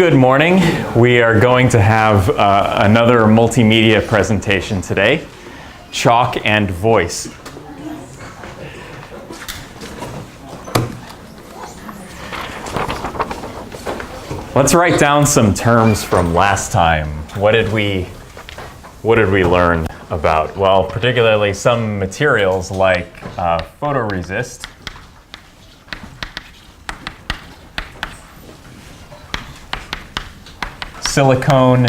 Good morning. We are going to have another multimedia presentation today, Chalk and Voice. Let's write down some terms from last time. What did we learn about? Well, particularly some materials like photoresist, silicone,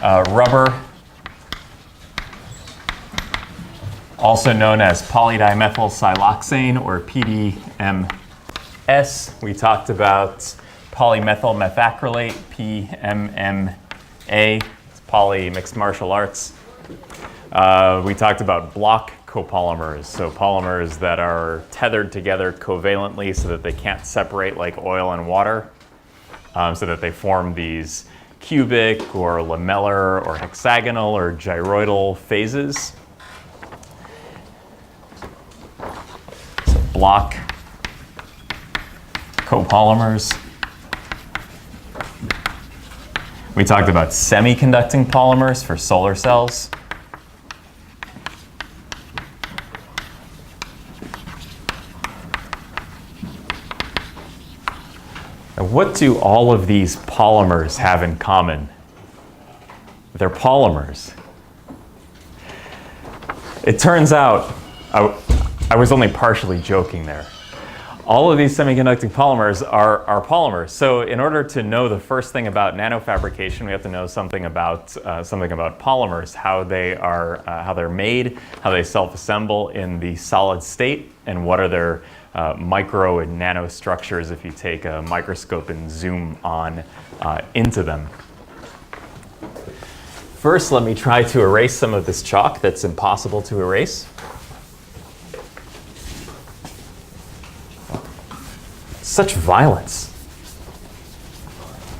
rubber, also known as polydimethyl siloxane or PDMS. We talked about polymethyl methacrylate, PMMA, it's poly mixed martial arts. We talked about block copolymers, so polymers that are tethered together covalently so that they can't separate like oil and water, so that they form these cubic or lamellar or hexagonal or gyroidal phases. So block copolymers. We talked about semiconducting polymers for solar cells. Now, what do all of these polymers have in common? They're polymers. It turns out, I was only partially joking there. All of these semiconducting polymers are polymers. So in order to know the first thing about nanofabrication, we have to know something about polymers, how they're made, how they self-assemble in the solid state, and what are their micro and nano structures if you take a microscope and zoom on into them. First, let me try to erase some of this chalk that's impossible to erase. Such violence.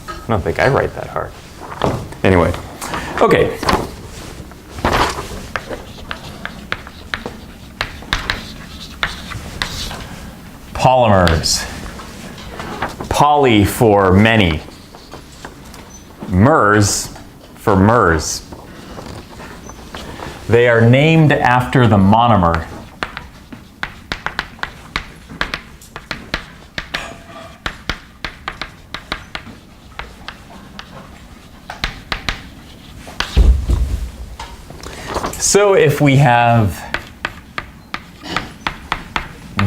I don't think I write that hard. Anyway, okay. Polymers. Poly for many. Mers for mers. They are named after the monomer. So if we have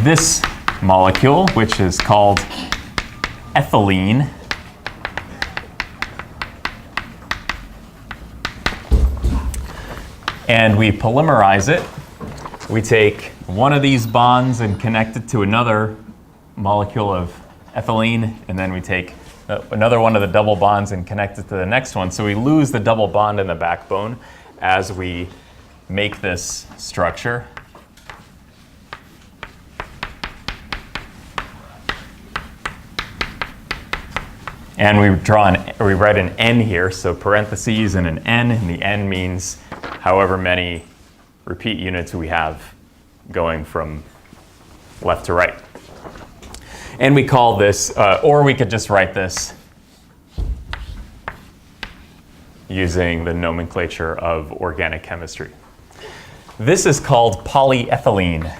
this molecule, which is called ethylene, and we polymerize it, we take one of these bonds and connect it to another molecule of ethylene, and then we take another one of the double bonds and connect it to the next one. So we lose the double bond in the backbone as we make this structure. And we write an N here, so parentheses and an N, and the N means however many repeat units we have going from left to right. And we call this, or we could just write this using the nomenclature of organic chemistry. This is called polyethylene.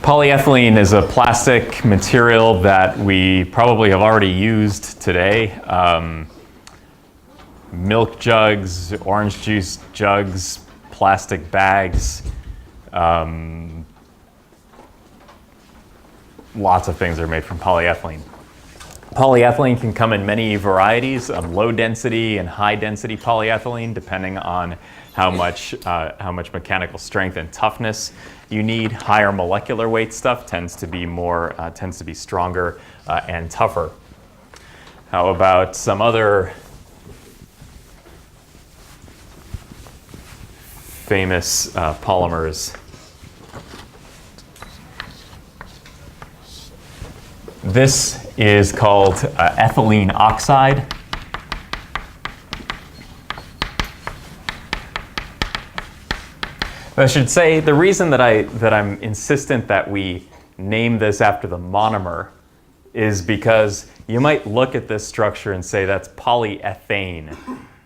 Polyethylene is a plastic material that we probably have already used today. Milk jugs, orange juice jugs, plastic bags. Lots of things are made from polyethylene. Polyethylene can come in many varieties, low density and high density polyethylene, depending on how much mechanical strength and toughness you need. Higher molecular weight stuff tends to be stronger and tougher. How about some other famous polymers? This is called ethylene oxide. I should say the reason that I'm insistent that we name this after the monomer is because you might look at this structure and say that's polyethane,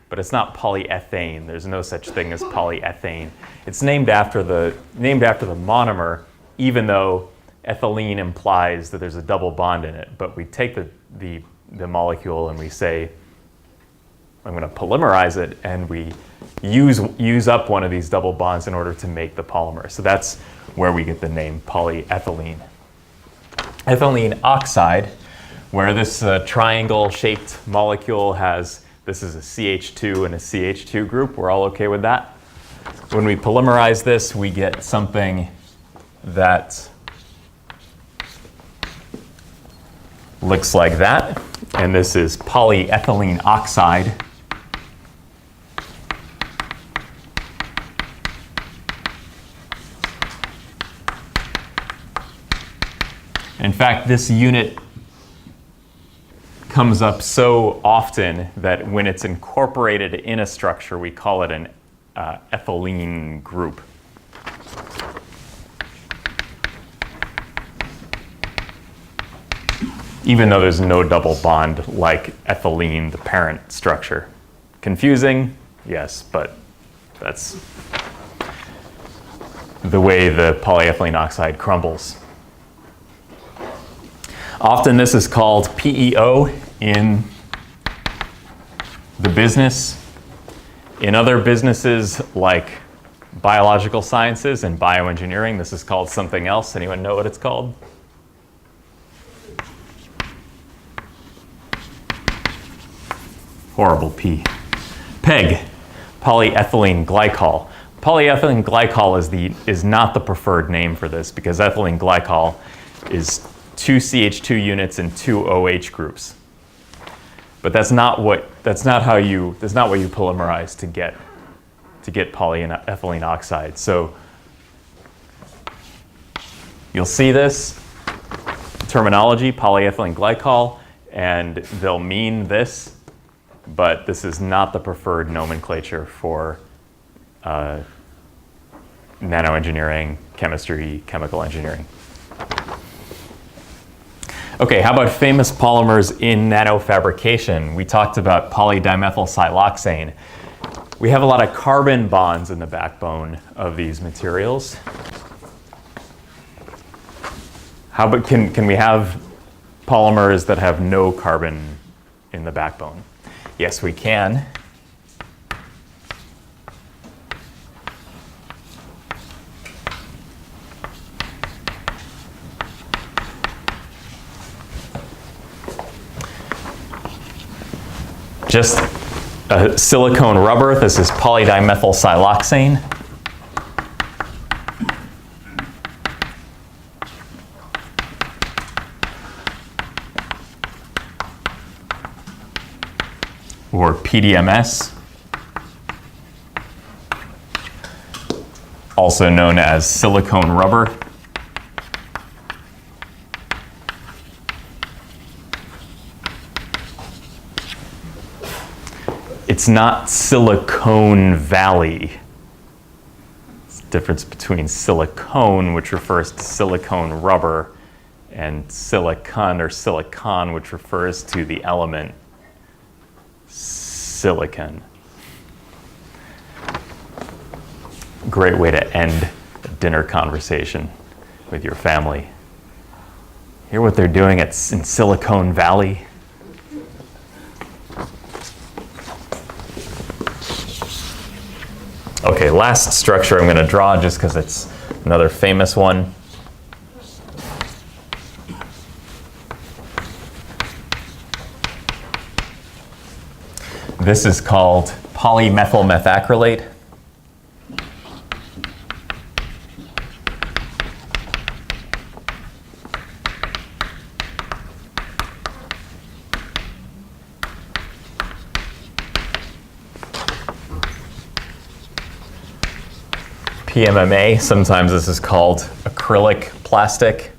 but it's not polyethane. There's no such thing as polyethane. It's named after the monomer, even though ethylene implies that there's a double bond in it. But we take the molecule and we say, I'm going to polymerize it, and we use up one of these double bonds in order to make the polymer. So that's where we get the name polyethylene. Ethylene oxide, where this triangle-shaped molecule has, this is a CH2 and a CH2 group. We're all okay with that. When we polymerize this, we get something that looks like that. And this is polyethylene oxide. In fact, this unit comes up so often that when it's incorporated in a structure, we call it an ethylene group. Even though there's no double bond like ethylene, the parent structure. Confusing? Yes, but that's the way the polyethylene oxide crumbles. Often this is called PEO in the business. In other businesses like biological sciences and bioengineering, this is called something else. Anyone know what it's called? Horrible P. PEG, polyethylene glycol. Polyethylene glycol is not the preferred name for this because ethylene glycol is 2 CH2 units and 2 OH groups. But that's not what you polymerize to get polyethylene oxide. So you'll see this terminology, polyethylene glycol, and they'll mean this, but this is not the preferred nomenclature for nanoengineering, chemistry, chemical engineering. Okay, how about famous polymers in nanofabrication? We talked about polydimethylsiloxane. We have a lot of carbon bonds in the backbone of these materials. How about can we have polymers that have no carbon in the backbone? Yes, we can. Just a silicone rubber. This is polydimethylsiloxane. Or PDMS, also known as silicone rubber. It's not Silicon Valley. It's the difference between silicone, which refers to silicone rubber, and silicon or silicon, which refers to the element silicon. Great way to end a dinner conversation with your family. Hear what they're doing in Silicon Valley? Okay, last structure I'm going to draw just because it's another famous one. This is called polymethyl methacrylate. PMMA, sometimes this is called acrylic plastic.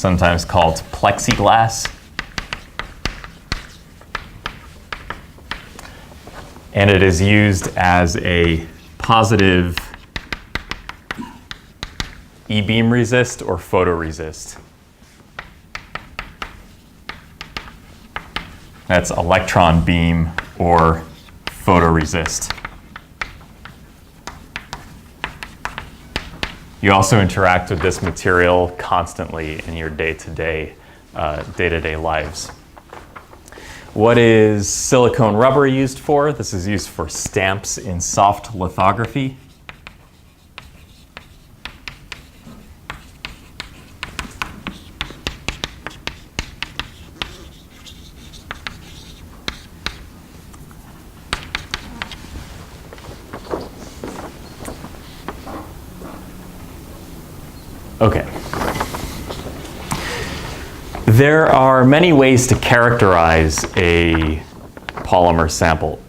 sometimes called plexiglass. And it is used as a positive e-beam resist or photoresist. That's electron beam or photoresist. You also interact with this material constantly in your day-to-day lives. What is silicone rubber used for? This is used for stamps in soft lithography. Okay. There are many ways to characterize a polymer sample.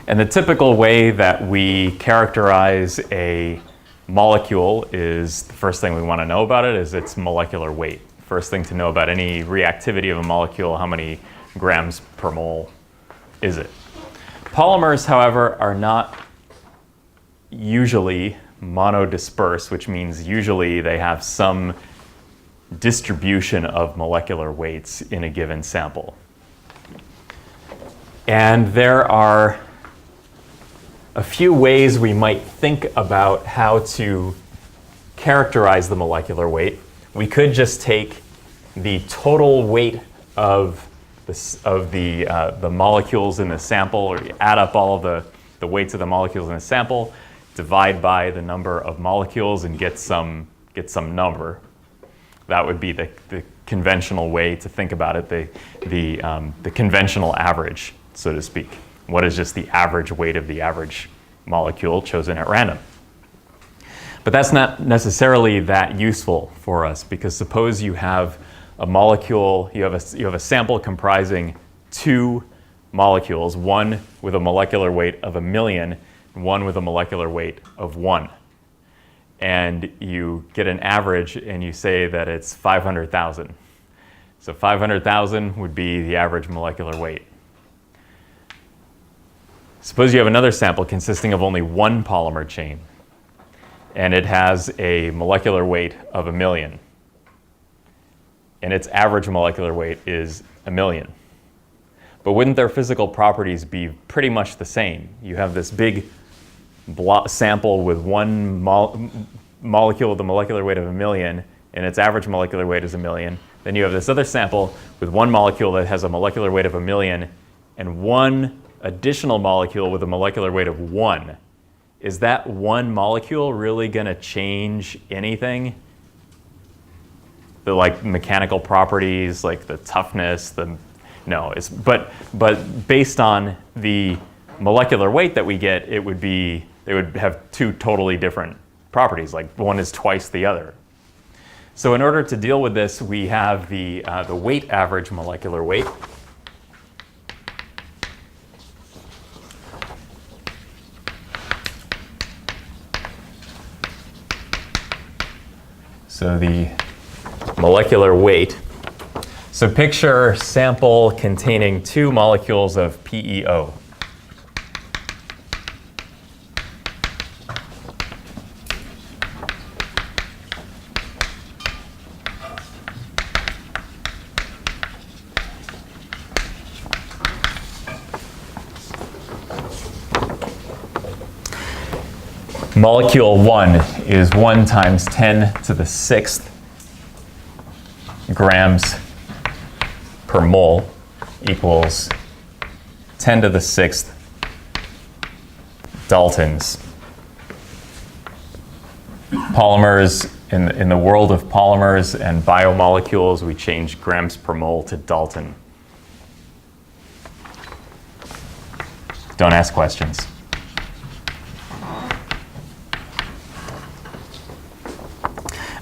And the typical way that we characterize a molecule is, the first thing we want to know about it is its molecular weight. First thing to know about any reactivity of a molecule, how many grams per mole is it? Polymers, however, are not usually monodisperse, which means usually they have some distribution of molecular weights in a given sample. And there are a few ways we might think about how to characterize the molecular weight. We could just take the total weight of the molecules in the sample, or add up all of the weights of the molecules in the sample, divide by the number of molecules and get some number. That would be the conventional way to think about it, the conventional average, so to speak. What is just the average weight of the average molecule chosen at random? But that's not necessarily that useful for us, because suppose you have a molecule, you have a sample comprising two molecules, one with a molecular weight of 1,000,000, one with a molecular weight of 1. And you get an average and you say that it's 500,000. So 500,000 would be the average molecular weight. Suppose you have another sample consisting of only one polymer chain, and it has a molecular weight of 1,000,000. And its average molecular weight is 1,000,000. But wouldn't their physical properties be pretty much the same? You have this big sample with one molecule with a molecular weight of 1,000,000, and its average molecular weight is 1,000,000. Then you have this other sample with one molecule that has a molecular weight of 1,000,000 and one additional molecule with a molecular weight of 1. Is that one molecule really going to change anything? The mechanical properties, like the toughness, no. But based on the molecular weight that we get, they would have two totally different properties. Like one is twice the other. So in order to deal with this, we have the weight average molecular weight. So the molecular weight. So picture sample containing two molecules of PeO. Molecule 1 is 1 times 10 to the 6th grams per mole equals 10 to the 6th Daltons. Polymers, in the world of polymers and biomolecules, we change grams per mole to Dalton. Don't ask questions.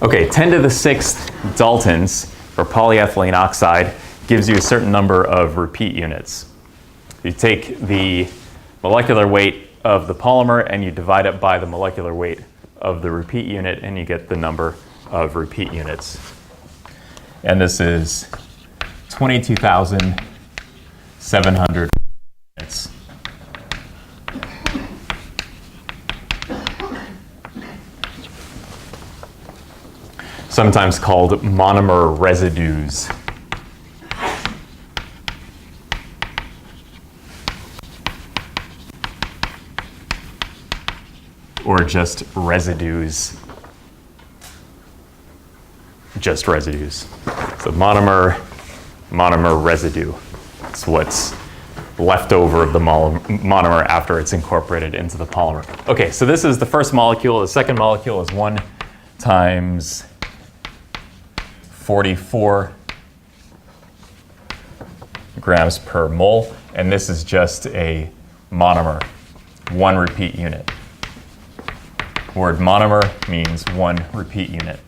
Okay, 10 to the 6th Daltons for polyethylene oxide gives you a certain number of repeat units. You take the molecular weight of the polymer and you divide it by the molecular weight of the repeat unit, and you get the number of repeat units. and this is 22,700 units. Sometimes called monomer residues. Or just residues. Just residues. So monomer residue. It's what's left over of the monomer after it's incorporated into the polymer. Okay, so this is the first molecule. The second molecule is 1 times 44 grams per mole, and this is just a monomer, 1 repeat unit. Word monomer means 1 repeat unit.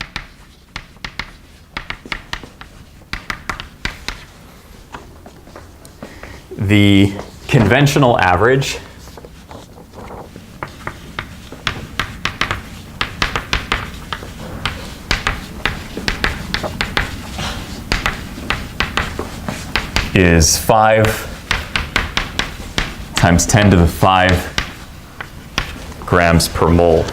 The conventional average is 5 times 10 to the 5 grams per mole.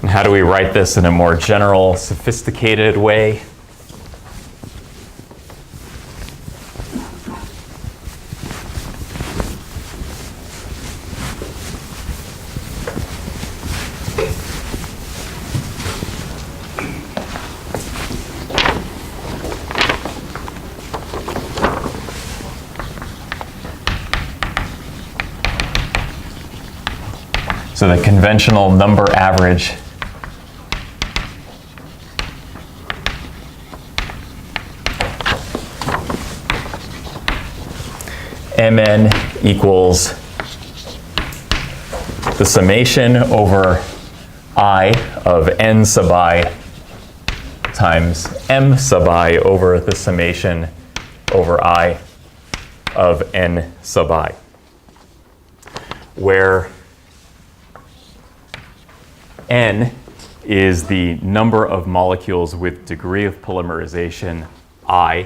And how do we write this in a more general, sophisticated way? So the conventional number average Mn equals the summation over I of n sub I times m sub I over the summation over I of n sub I, where n is the number of molecules with degree of polymerization I,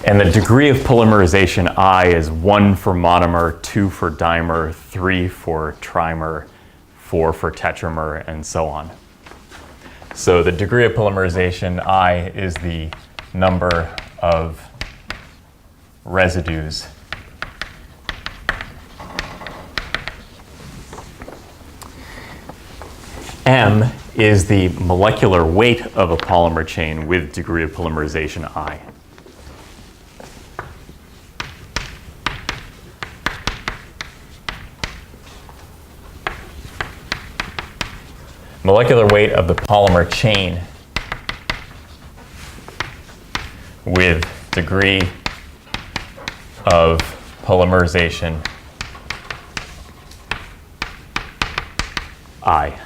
and the degree of polymerization I is 1 for monomer, 2 for dimer, 3 for trimer, 4 for tetramer, and so on. So the degree of polymerization I is the number of residues M is the molecular weight of a polymer chain with degree of polymerization I. Molecular weight of the polymer chain with degree of polymerization I.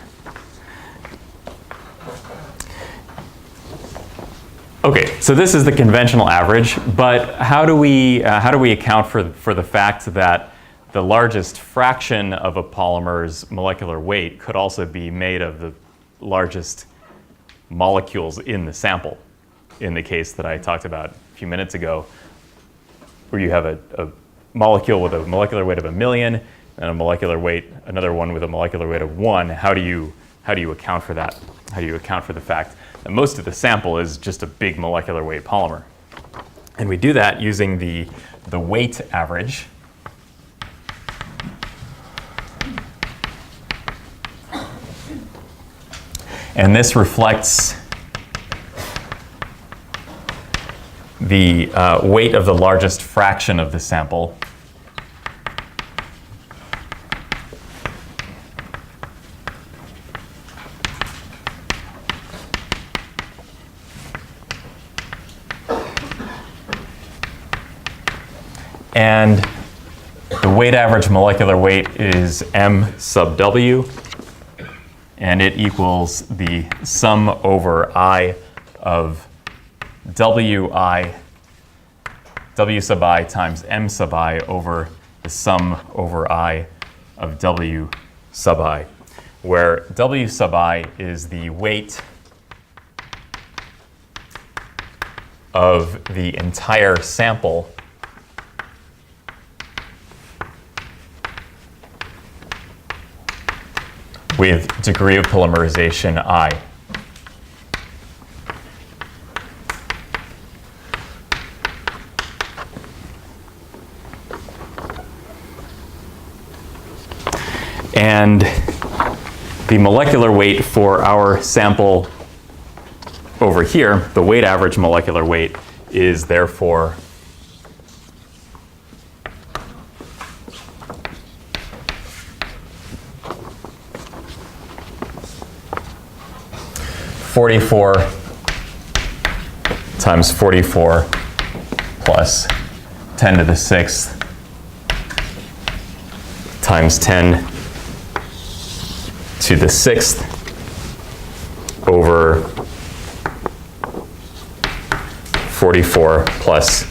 Okay, so this is the conventional average, but how do we account for the fact that the largest fraction of a polymer's molecular weight could also be made of the largest molecules in the sample, in the case that I talked about a few minutes ago, where you have a molecule with a molecular weight of 1,000,000 and a molecular weight, another one with a molecular weight of 1. How do you account for that? How do you account for the fact that most of the sample is just a big molecular weight polymer? And we do that using the weight average. And this reflects the weight of the largest fraction of the sample. And the weight average molecular weight is M sub W. And it equals the sum over I of W sub I times M sub I over the sum over I of W sub I, where W sub I is the weight of the entire sample with degree of polymerization I. And the molecular weight for our sample over here, the weight average molecular weight, is therefore 44 times 44 plus 10 to the 6th times 10 to the 6th over 44 plus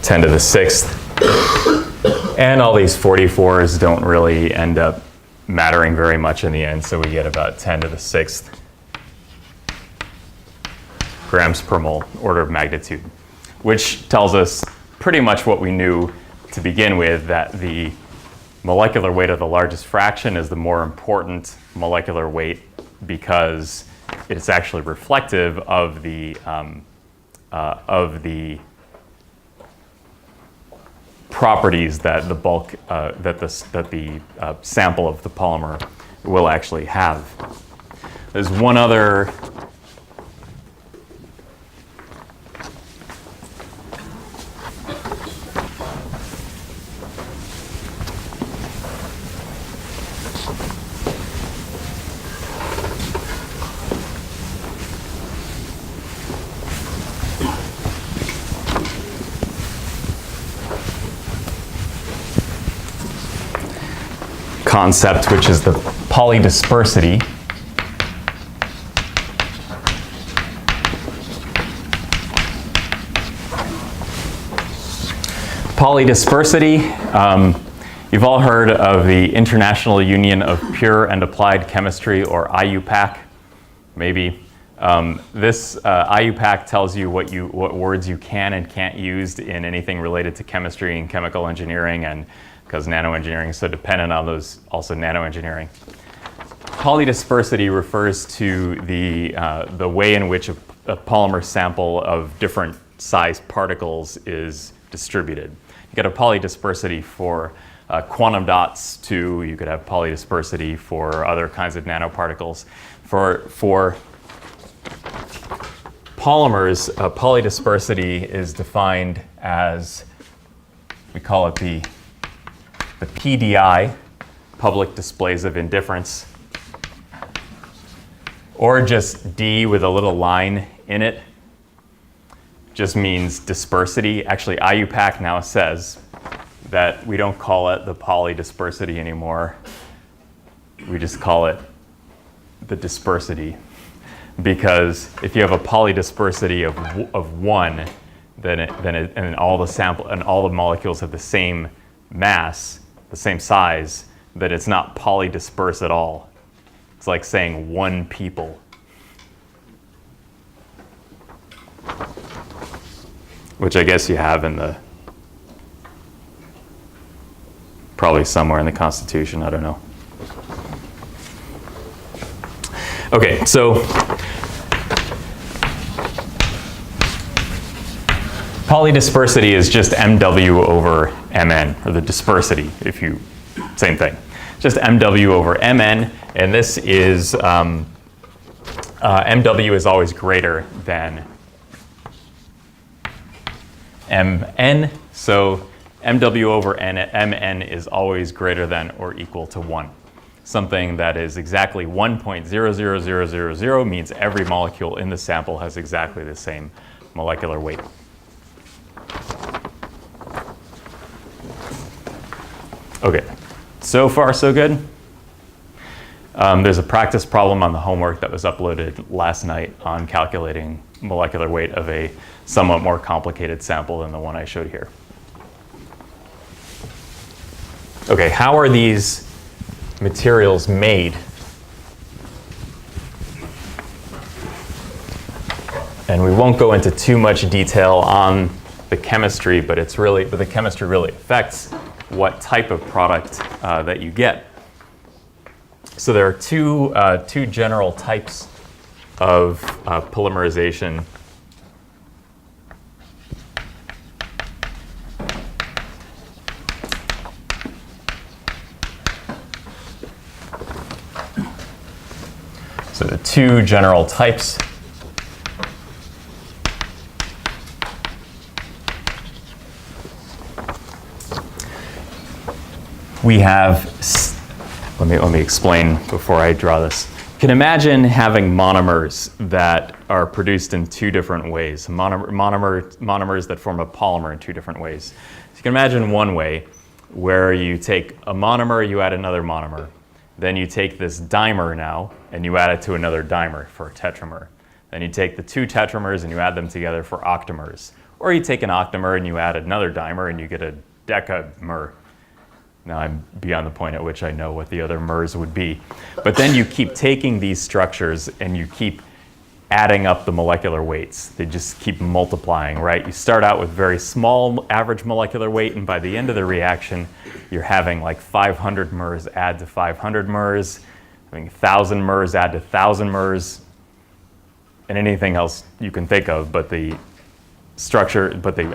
10 to the 6th. And all these 44s don't really end up mattering very much in the end, so we get about 10 to the 6th grams per mole, order of magnitude, which tells us pretty much what we knew to begin with, that the molecular weight of the largest fraction is the more important molecular weight because it's actually reflective of the properties that the bulk that the sample of the polymer will actually have. There's one other concept, which is the polydispersity. Polydispersity, you've all heard of the International Union of Pure and Applied Chemistry, or IUPAC, maybe. This IUPAC tells you what words you can and can't use in anything related to chemistry and chemical engineering, and because nanoengineering is so dependent on those, also nanoengineering. Polydispersity refers to the way in which a polymer sample of different size particles is distributed. You get a polydispersity for quantum dots too. You could have polydispersity for other kinds of nanoparticles. For polymers, polydispersity is defined as, we call it the PDI, public displays of indifference, or just D with a little line in it, just means dispersity. Actually, IUPAC now says that we don't call it the polydispersity anymore. We just call it the dispersity. Because if you have a polydispersity of 1, and all the molecules have the same mass, the same size, that it's not polydisperse at all. It's like saying 1 people. Which I guess you have in the, probably somewhere in the Constitution, I don't know. Okay, so polydispersity is just MW over MN, or the dispersity, same thing. Just MW over MN, and this is, MW is always greater than MN, so MW over MN is always greater than or equal to 1. Something that is exactly 1.00000 means every molecule in the sample has exactly the same molecular weight. Okay, so far so good. There's a practice problem on the homework that was uploaded last night on calculating molecular weight of a somewhat more complicated sample than the one I showed here. Okay, how are these materials made? And we won't go into too much detail on the chemistry, but the chemistry really affects what type of product that you get. So there are two general types of polymerization. So the two general types we have, let me explain before I draw this. You can imagine having monomers that are produced in two different ways, monomers that form a polymer in two different ways. So you can imagine one way where you take a monomer, you add another monomer. Then you take this dimer now and you add it to another dimer for a tetramer. Then you take the two tetramers and you add them together for octamers. Or you take an octamer and you add another dimer and you get a decamer. Now I'm beyond the point at which I know what the other mers would be. But then you keep taking these structures and you keep adding up the molecular weights. They just keep multiplying, right? You start out with very small average molecular weight, and by the end of the reaction, you're having like 500 mers add to 500 mers, having 1,000 mers add to 1,000 mers, and anything else you can think of, but the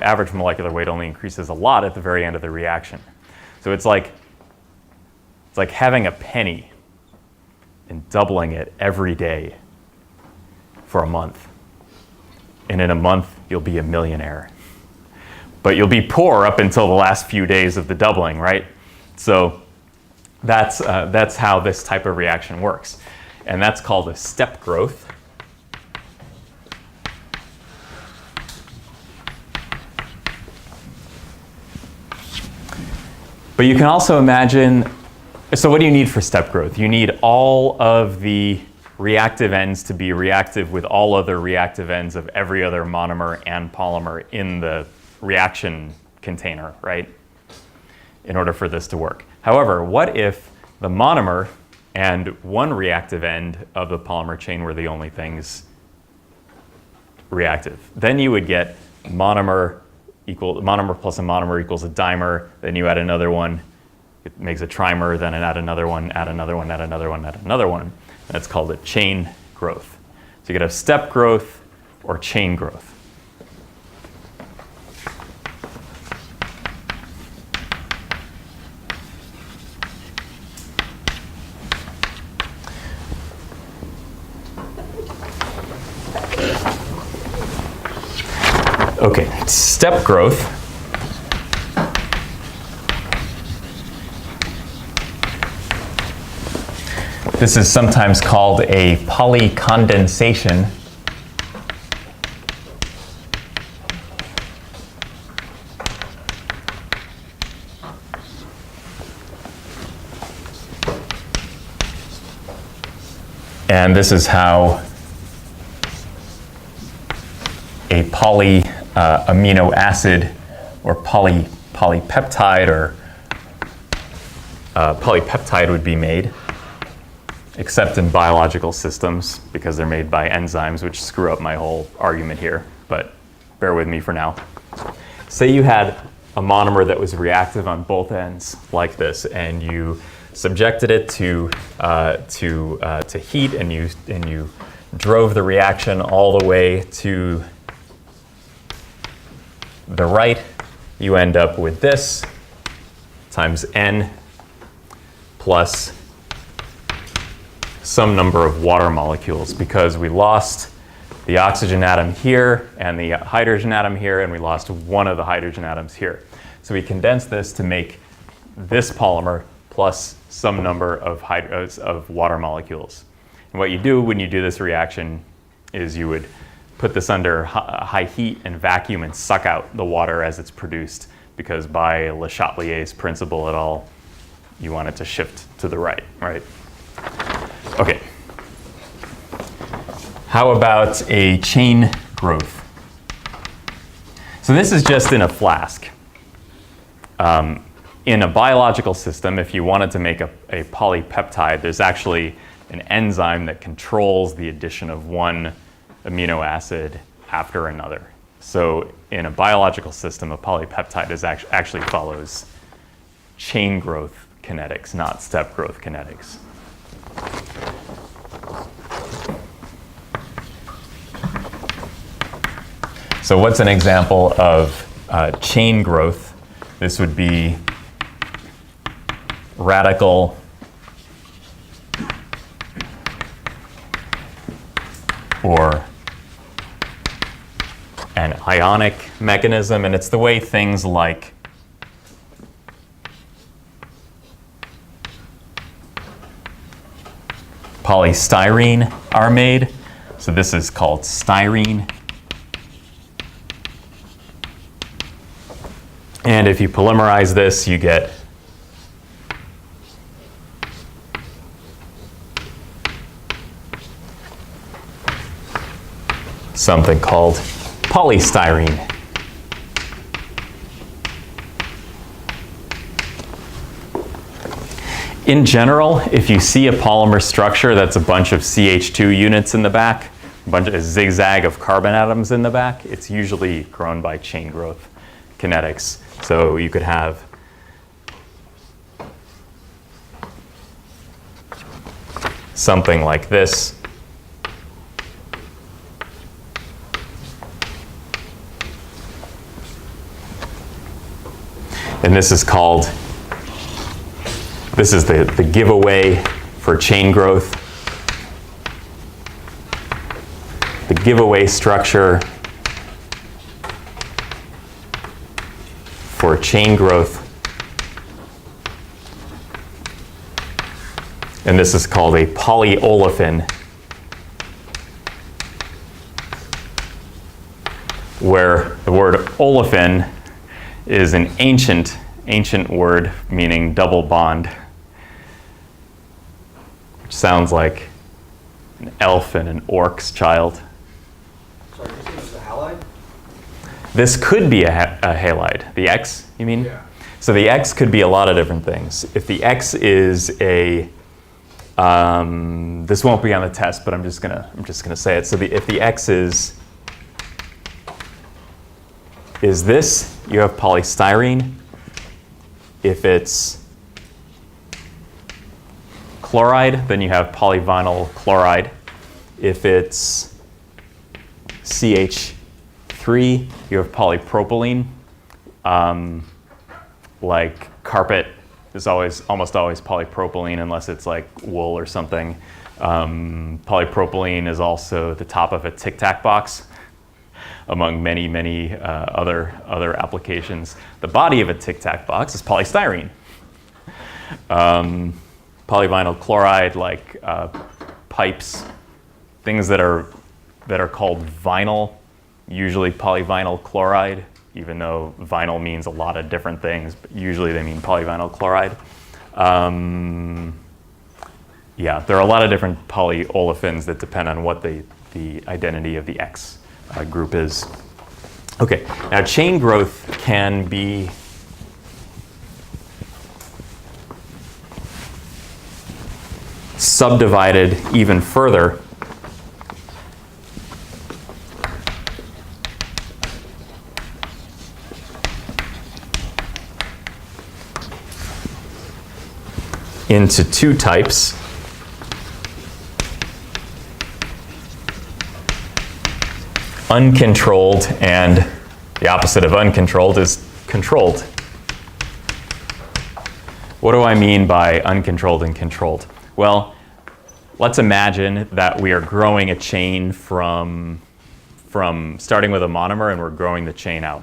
average molecular weight only increases a lot at the very end of the reaction. So it's like having a penny and doubling it every day for a month. And in a month, you'll be a millionaire. But you'll be poor up until the last few days of the doubling, right? So that's how this type of reaction works. And that's called a step growth. But you can also imagine, so what do you need for step growth? You need all of the reactive ends to be reactive with all other reactive ends of every other monomer and polymer in the reaction container, right? In order for this to work. However, what if the monomer and one reactive end of the polymer chain were the only things reactive? Then you would get monomer plus a monomer equals a dimer, then you add another one, it makes a trimer, then add another one, add another one, add another one, add another one. That's called a chain growth. So you could have step growth or chain growth. Okay, step growth. This is sometimes called a polycondensation. And this is how a amino acid or polypeptide or polypeptide would be made, except in biological systems because they're made by enzymes, which screw up my whole argument here, but bear with me for now. Say you had a monomer that was reactive on both ends like this, and you subjected it to heat, and you drove the reaction all the way to the right. You end up with this times N plus some number of water molecules, because we lost the oxygen atom here and the hydrogen atom here, and we lost one of the hydrogen atoms here. So we condensed this to make this polymer plus some number of water molecules. And what you do when you do this reaction is you would put this under high heat and vacuum and suck out the water as it's produced, because by Le Chatelier's principle at all, you want it to shift to the right, right? Okay. How about a chain growth. So this is just in a flask. In a biological system, if you wanted to make a polypeptide, there's actually an enzyme that controls the addition of one amino acid after another. So in a biological system, a polypeptide actually follows chain growth kinetics, not step growth kinetics. So what's an example of chain growth? This would be radical or an ionic mechanism, and it's the way things like polystyrene are made. So this is called styrene. And if you polymerize this, you get something called polystyrene. In general, if you see a polymer structure that's a bunch of CH2 units in the back, a zigzag of carbon atoms in the back, it's usually grown by chain growth kinetics. So you could have something like this. And this is the giveaway for chain growth. The giveaway structure for chain growth. And this is called a polyolefin, where the word olefin is an ancient word meaning double bond, which sounds like an elf and an orc's child. Sorry, you said this is a halide? This could be a halide. The X, you mean? Yeah. So the X could be a lot of different things. If the X is a, this won't be on the test, but I'm just gonna say it. So if the X is this, you have polystyrene. If it's chloride, then you have polyvinyl chloride. If it's CH3, you have polypropylene. Like carpet is almost always polypropylene unless it's like wool or something. Polypropylene is also the top of a Tic Tac box, among many other applications. The body of a Tic Tac box is polystyrene. Polyvinyl chloride, like pipes, things that are called vinyl, usually polyvinyl chloride, even though vinyl means a lot of different things, but usually they mean polyvinyl chloride. Yeah, there are a lot of different polyolefins that depend on what the identity of the X group is. Okay, now chain growth can be subdivided even further into two types. Uncontrolled, and the opposite of uncontrolled is controlled. What do I mean by uncontrolled and controlled? Well, let's imagine that we are growing a chain from starting with a monomer and we're growing the chain out.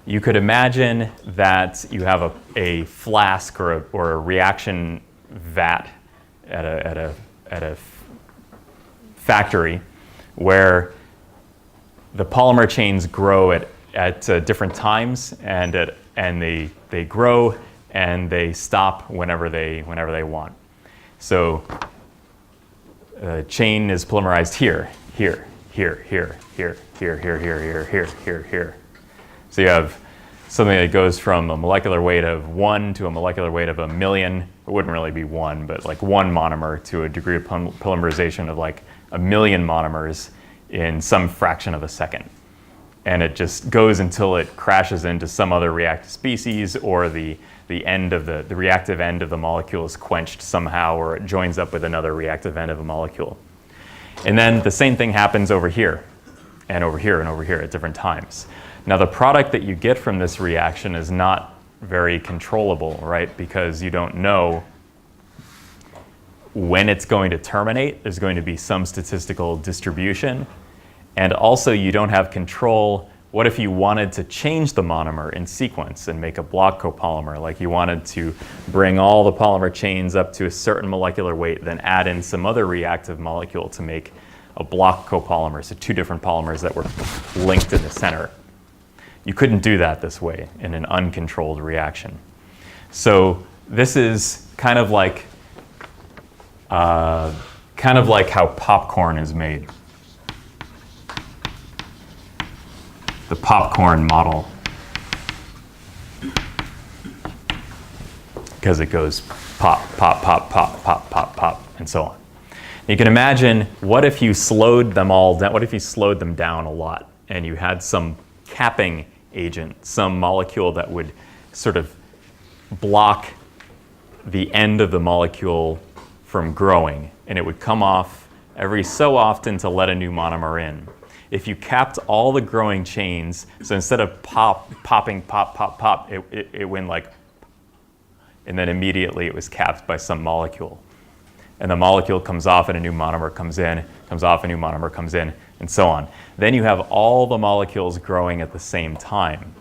You could imagine that you have a flask or a reaction vat at a factory where the polymer chains grow at different times, and they grow and they stop whenever they want. So chain is polymerized here, here, here, here, here, here, here, here, here, here, here. So you have something that goes from a molecular weight of 1 to a molecular weight of 1,000,000. It wouldn't really be 1, but like 1 monomer to a degree of polymerization of like 1,000,000 monomers in some fraction of a second. And it just goes until it crashes into some other reactive species, or the end of the reactive end of the molecule is quenched somehow, or it joins up with another reactive end of a molecule. And then the same thing happens over here, and over here, and over here at different times. Now the product that you get from this reaction is not very controllable, right? Because you don't know when it's going to terminate. There's going to be some statistical distribution. And also you don't have control. What if you wanted to change the monomer in sequence and make a block copolymer? Like you wanted to bring all the polymer chains up to a certain molecular weight, then add in some other reactive molecule to make a block copolymer, so 2 different polymers that were linked in the center. You couldn't do that this way in an uncontrolled reaction. So this is kind of like how popcorn is made. The popcorn model, because it goes pop, pop, pop, pop, pop, pop, pop, and so on. You can imagine, what if you slowed them all down? What if you slowed them down a lot and you had some capping agent, some molecule that would sort of block the end of the molecule from growing, and it would come off every so often to let a new monomer in. If you capped all the growing chains, so instead of popping, pop, pop, pop, it went like, and then immediately it was capped by some molecule. And the molecule comes off and a new monomer comes in, comes off, a new monomer comes in, and so on. Then you have all the molecules growing at the same time.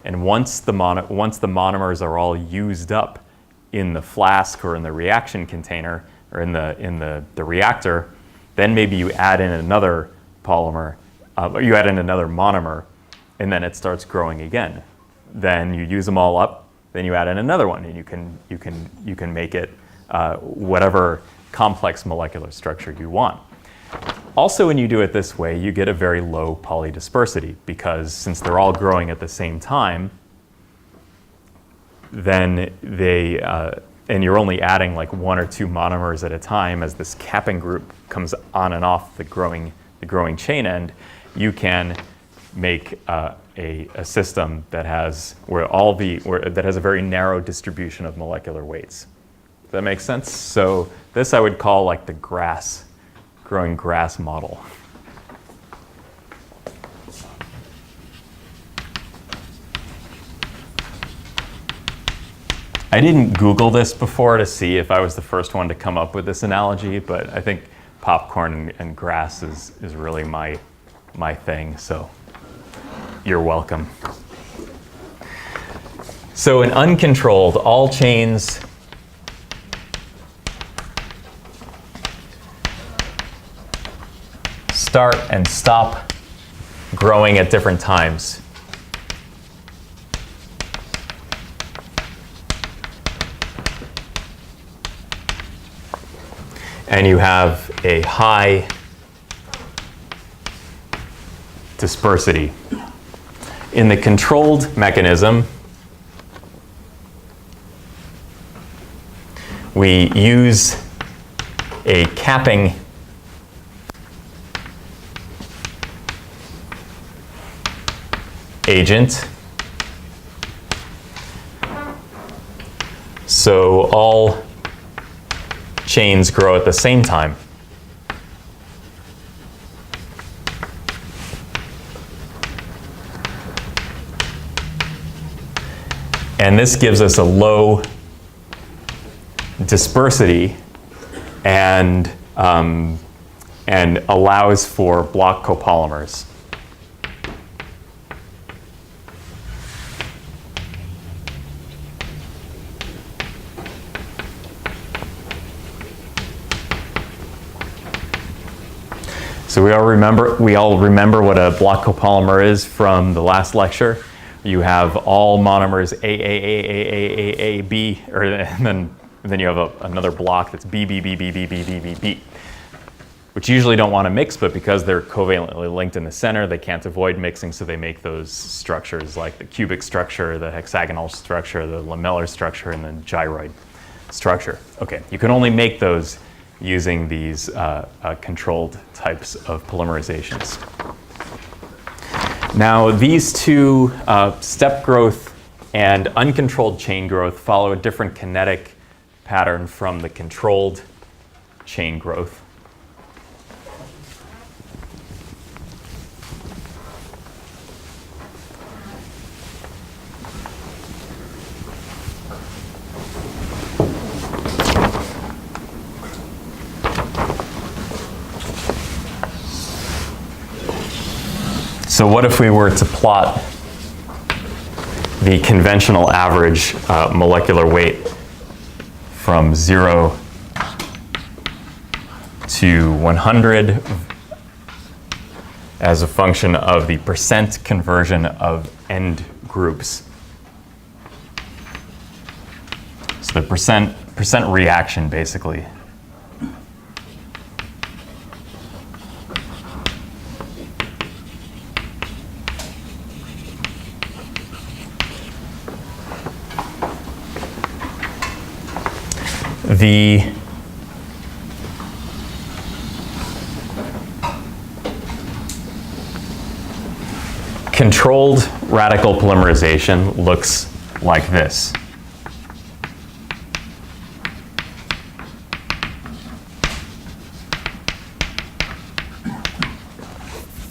And once the monomers are all used up in the flask or in the reaction container or in the reactor, then maybe you add in another polymer, you add in another monomer, and then it starts growing again. Then you use them all up, then you add in another one, and you can make it whatever complex molecular structure you want. Also, when you do it this way, you get a very low polydispersity, because since they're all growing at the same time, then and you're only adding like 1 or 2 monomers at a time as this capping group comes on and off the growing chain end, you can make a system that has that has a very narrow distribution of molecular weights. Does that make sense? So this I would call like the growing grass model. I didn't Google this before to see if I was the first one to come up with this analogy, but I think popcorn and grass is really my thing, so you're welcome. So in uncontrolled, all chains start and stop growing at different times. And you have a high dispersity. In the controlled mechanism, we use a capping agent. So all chains grow at the same time. And this gives us a low dispersity and allows for block copolymers. So we all remember what a block copolymer is from the last lecture. You have all monomers A, B, and then you have another block that's B. which usually don't want to mix, but because they're covalently linked in the center, they can't avoid mixing, so they make those structures like the cubic structure, the hexagonal structure, the lamellar structure, and the gyroid structure. Okay, you can only make those using these controlled types of polymerizations. Now, these two, step growth and uncontrolled chain growth, follow a different kinetic pattern from the controlled chain growth. So what if we were to plot the conventional average molecular weight from 0 to 100 as a function of the percent conversion of end groups? So the percent reaction, basically. The controlled radical polymerization looks like this.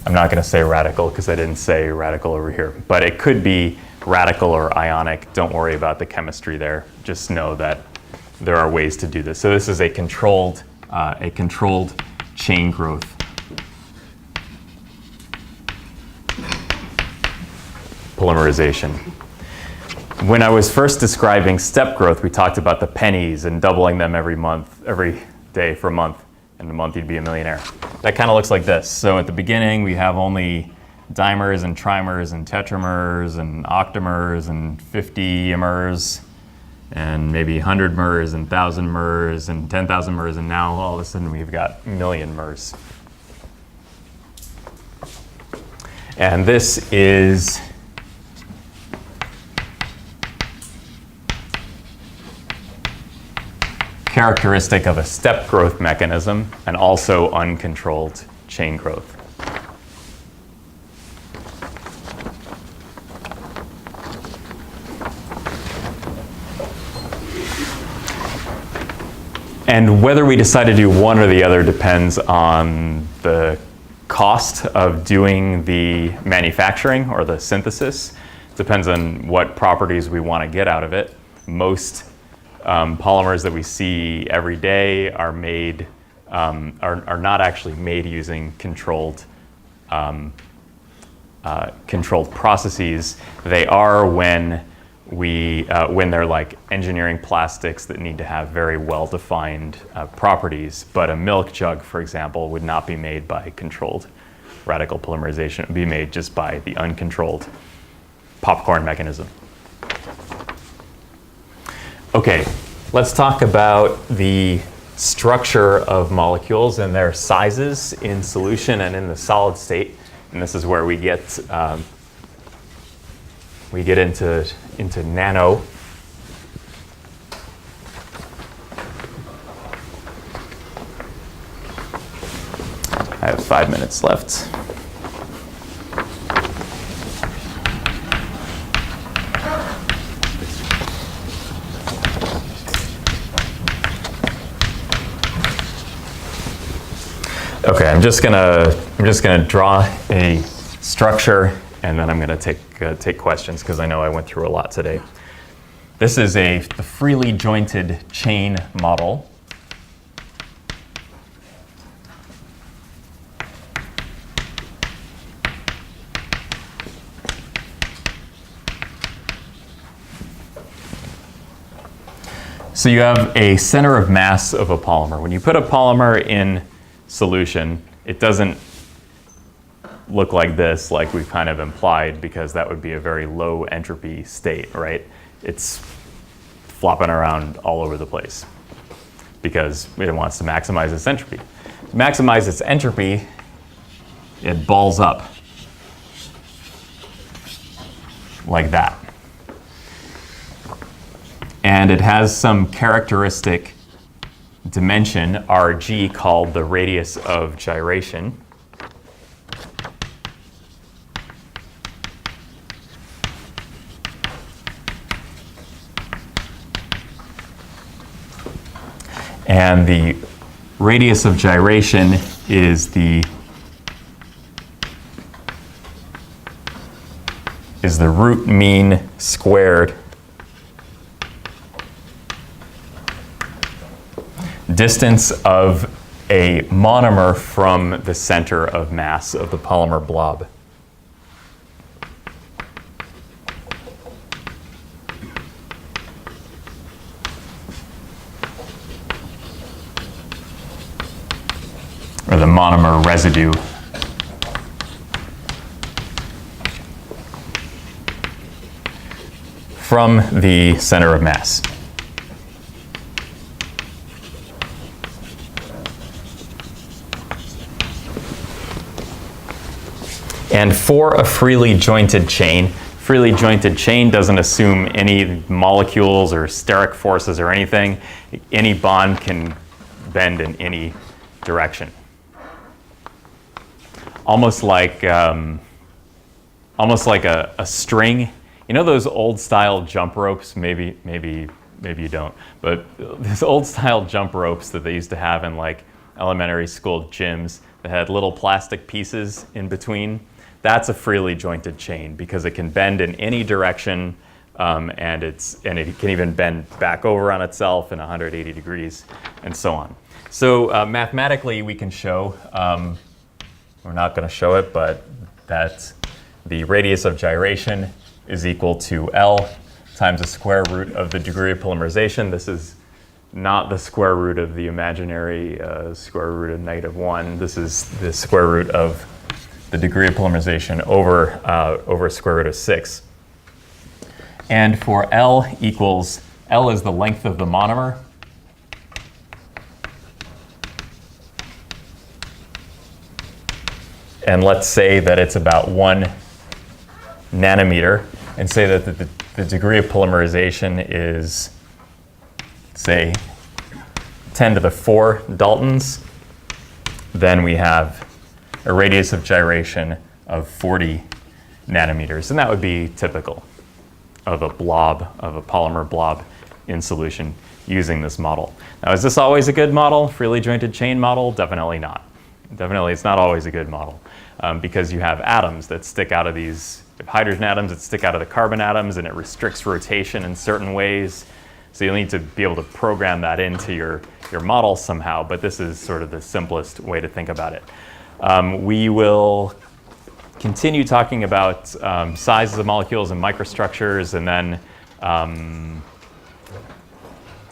I'm not going to say radical because I didn't say radical over here, but it could be radical or ionic. Don't worry about the chemistry there. Just know that there are ways to do this. So this is a controlled chain growth. Polymerization. When I was first describing step growth, we talked about the pennies and doubling them every day for a month. In a month, you'd be a millionaire. That kind of looks like this. So at the beginning, we have only dimers and trimers and tetramers and octamers and 50 mers and maybe 100 mers and 1,000 mers and 10,000 mers, and now all of a sudden we've got a million mers. And this is characteristic of a step growth mechanism and also uncontrolled chain growth. And whether we decide to do one or the other depends on the cost of doing the manufacturing or the synthesis. Depends on what properties we want to get out of it. Most polymers that we see every day are made are not actually made using controlled processes. They are when they're like engineering plastics that need to have very well-defined properties. But a milk jug, for example, would not be made by controlled radical polymerization. It would be made just by the uncontrolled popcorn mechanism. Okay, let's talk about the structure of molecules and their sizes in solution and in the solid state. And this is where we get into nano. I have 5 minutes left. Okay, I'm just gonna draw a structure, and then I'm gonna take questions because I know I went through a lot today. This is the freely jointed chain model. So you have a center of mass of a polymer. When you put a polymer in solution, it doesn't look like this, like we've kind of implied, because that would be a very low entropy state, right? It's flopping around all over the place because it wants to maximize its entropy. To maximize its entropy, it balls up like that. And it has some characteristic dimension, Rg, called the radius of gyration. And the radius of gyration is the root mean squared distance of a monomer from the center of mass of the polymer blob. Or the monomer residue. From the center of mass. And for a freely jointed chain doesn't assume any molecules or steric forces or anything. Any bond can bend in any direction. Almost like a string. You know those old style jump ropes? Maybe you don't. But these old style jump ropes that they used to have in like elementary school gyms that had little plastic pieces in between. That's a freely jointed chain because it can bend in any direction, and it can even bend back over on itself in 180 degrees, and so on. So mathematically, we can show. We're not going to show it, but that the radius of gyration is equal to L times the square root of the degree of polymerization. This is not the square root of the imaginary square root of -1. This is the square root of the degree of polymerization over square root of 6. And for L is the length of the monomer. And let's say that it's about 1 nanometer, and say that the degree of polymerization is, say, 10 to the 4 Daltons. Then we have a radius of gyration of 40 nanometers, and that would be typical of a polymer blob in solution using this model. Now, is this always a good model? Freely jointed chain model? Definitely not. Definitely, it's not always a good model because you have atoms that stick out of these hydrogen atoms that stick out of the carbon atoms, and it restricts rotation in certain ways. So you'll need to be able to program that into your model somehow, but this is sort of the simplest way to think about it. We will continue talking about sizes of molecules and microstructures, and then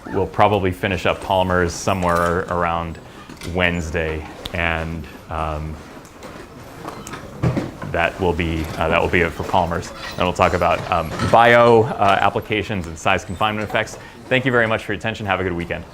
we'll probably finish up polymers somewhere around Wednesday, and that will be it for polymers. And we'll talk about bio applications and size confinement effects. Thank you very much for your attention. Have a good weekend.